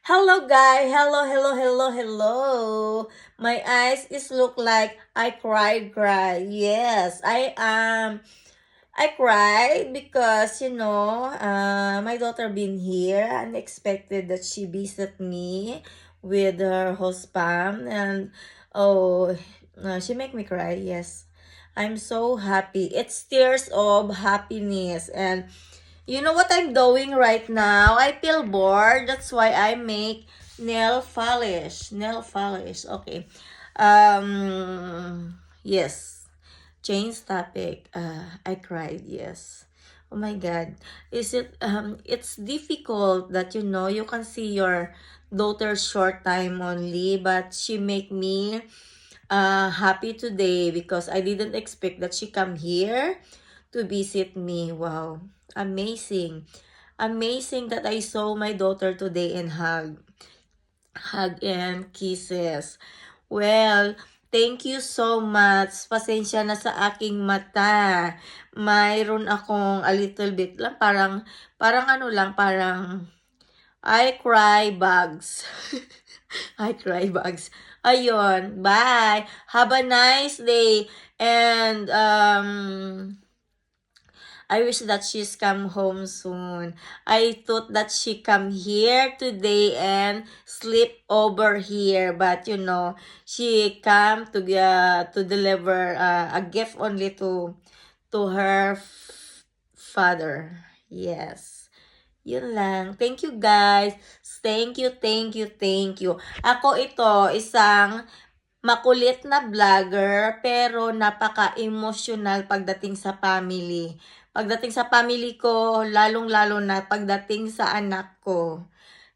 Hello guys, hello. My eyes is look like I cried. Yes, I cried because my daughter been here. Unexpected that she visit me with her husband and oh, she make me cry. Yes, I'm so happy. It's tears of happiness and you know what I'm doing right now? I feel bored. That's why I make nail polish. Nail polish. Okay. Yes. Change topic. I cried. Yes. Oh my God. Is it, it's difficult that, you can see your daughter short time only, but she make me happy today because I didn't expect that she come here to visit me. Wow, amazing. Amazing that I saw my daughter today and hug and kisses. Well, thank you so much. Pasensya na sa aking mata. Mayroon akong a little bit lang, parang ano lang, parang I cry bugs. I cry bugs. Ayun, bye. Have a nice day. And I wish that she's come home soon. I thought that she come here today and sleep over here, but she come to deliver a gift only to her father. Yes. Yun lang. Thank you guys. Thank you. Ako ito, isang makulit na vlogger pero napaka-emotional pagdating sa family. Pagdating sa family ko, lalong-lalo na pagdating sa anak ko.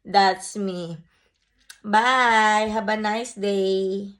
That's me. Bye! Have a nice day!